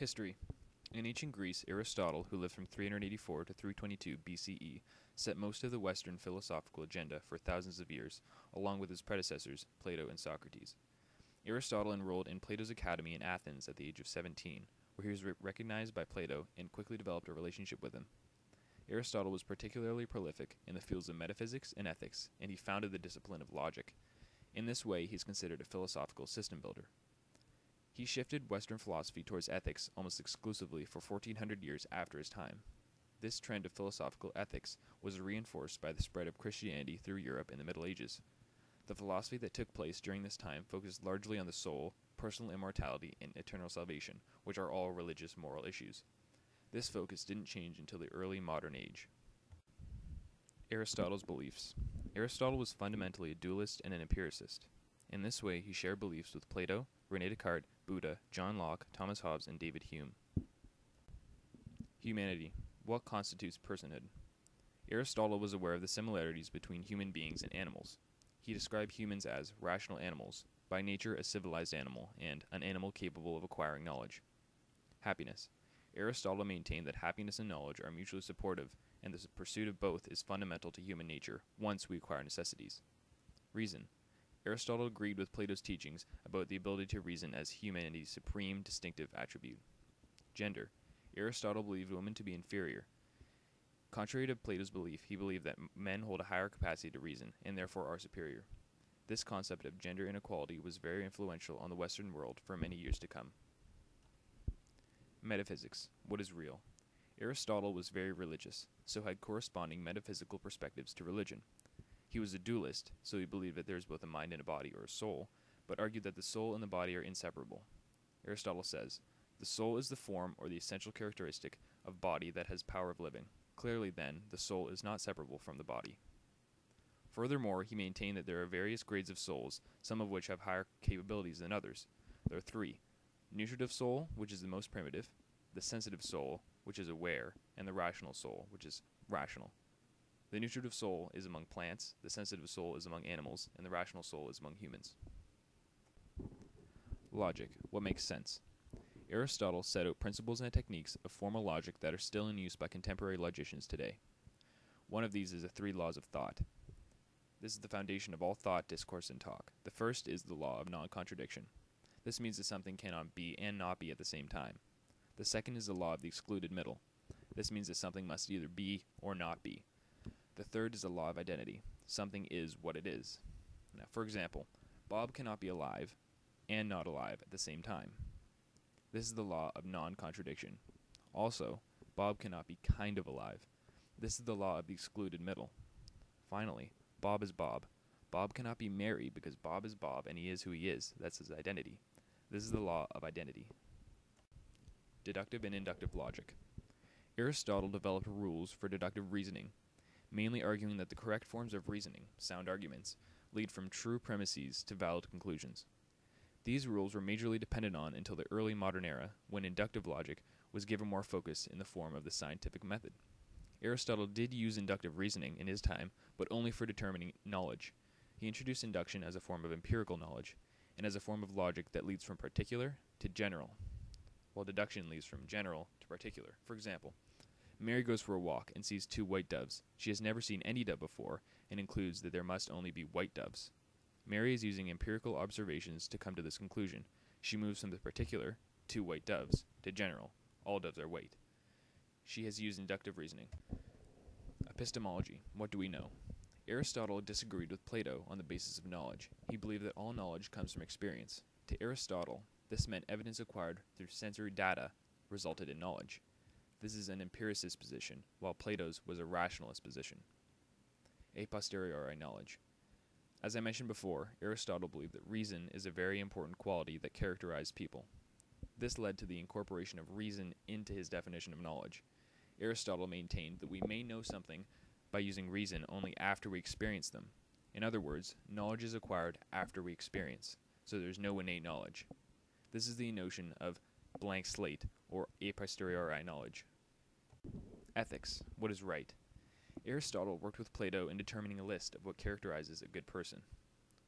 History. In ancient Greece, Aristotle, who lived from 384 to 322 BCE, set most of the Western philosophical agenda for thousands of years, along with his predecessors, Plato and Socrates. Aristotle enrolled in Plato's academy in Athens at the age of 17, where he was recognized by Plato and quickly developed a relationship with him. Aristotle was particularly prolific in the fields of metaphysics and ethics, and he founded the discipline of logic. In this way, he is considered a philosophical system builder. He shifted Western philosophy towards ethics almost exclusively for 1400 years after his time. This trend of philosophical ethics was reinforced by the spread of Christianity through Europe in the Middle Ages. The philosophy that took place during this time focused largely on the soul, personal immortality, and eternal salvation, which are all religious moral issues. This focus didn't change until the early modern age. Aristotle's beliefs. Aristotle was fundamentally a dualist and an empiricist. In this way, he shared beliefs with Plato, René Descartes, Buddha, John Locke, Thomas Hobbes, and David Hume. Humanity. What constitutes personhood? Aristotle was aware of the similarities between human beings and animals. He described humans as rational animals, by nature a civilized animal, and an animal capable of acquiring knowledge. Happiness. Aristotle maintained that happiness and knowledge are mutually supportive, and the pursuit of both is fundamental to human nature once we acquire necessities. Reason. Aristotle agreed with Plato's teachings about the ability to reason as humanity's supreme distinctive attribute. Gender. Aristotle believed women to be inferior. Contrary to Plato's belief, he believed that men hold a higher capacity to reason, and therefore are superior. This concept of gender inequality was very influential on the Western world for many years to come. Metaphysics. What is real? Aristotle was very religious, so had corresponding metaphysical perspectives to religion. He was a dualist, so he believed that there is both a mind and a body, or a soul, but argued that the soul and the body are inseparable. Aristotle says, "The soul is the form or the essential characteristic of body that has power of living. Clearly, then, the soul is not separable from the body." Furthermore, he maintained that there are various grades of souls, some of which have higher capabilities than others. There are three: nutritive soul, which is the most primitive, the sensitive soul, which is aware, and the rational soul, which is rational. The nutritive soul is among plants, the sensitive soul is among animals, and the rational soul is among humans. Logic. What makes sense? Aristotle set out principles and techniques of formal logic that are still in use by contemporary logicians today. One of these is the three laws of thought. This is the foundation of all thought, discourse, and talk. The first is the law of non-contradiction. This means that something cannot be and not be at the same time. The second is the law of the excluded middle. This means that something must either be or not be. The third is the law of identity. Something is what it is. Now, for example, Bob cannot be alive and not alive at the same time. This is the law of non-contradiction. Also, Bob cannot be kind of alive. This is the law of the excluded middle. Finally, Bob is Bob. Bob cannot be Mary because Bob is Bob and he is who he is. That's his identity. This is the law of identity. Deductive and inductive logic. Aristotle developed rules for deductive reasoning, mainly arguing that the correct forms of reasoning, sound arguments, lead from true premises to valid conclusions. These rules were majorly depended on until the early modern era, when inductive logic was given more focus in the form of the scientific method. Aristotle did use inductive reasoning in his time, but only for determining knowledge. He introduced induction as a form of empirical knowledge, and as a form of logic that leads from particular to general, while deduction leads from general to particular. For example, Mary goes for a walk and sees two white doves. She has never seen any dove before, and concludes that there must only be white doves. Mary is using empirical observations to come to this conclusion. She moves from the particular, two white doves, to general, all doves are white. She has used inductive reasoning. Epistemology. What do we know? Aristotle disagreed with Plato on the basis of knowledge. He believed that all knowledge comes from experience. To Aristotle, this meant evidence acquired through sensory data resulted in knowledge. This is an empiricist position, while Plato's was a rationalist position. A posteriori knowledge. As I mentioned before, Aristotle believed that reason is a very important quality that characterized people. This led to the incorporation of reason into his definition of knowledge. Aristotle maintained that we may know something by using reason only after we experience them. In other words, knowledge is acquired after we experience, so there's no innate knowledge. This is the notion of blank slate, or a posteriori knowledge. Ethics. What is right? Aristotle worked with Plato in determining a list of what characterizes a good person.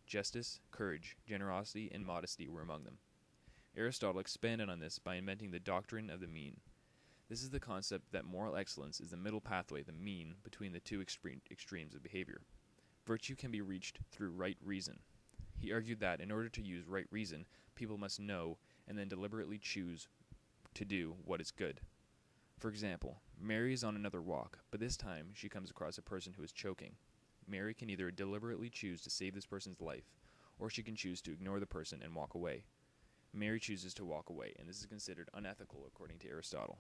Justice, courage, generosity, and modesty were among them. Aristotle expanded on this by inventing the doctrine of the mean. This is the concept that moral excellence is the middle pathway, the mean, between the two extremes of behavior. Virtue can be reached through right reason. He argued that in order to use right reason, people must know and then deliberately choose to do what is good. For example, Mary is on another walk, but this time she comes across a person who is choking. Mary can either deliberately choose to save this person's life, or she can choose to ignore the person and walk away. Mary chooses to walk away, and this is considered unethical according to Aristotle.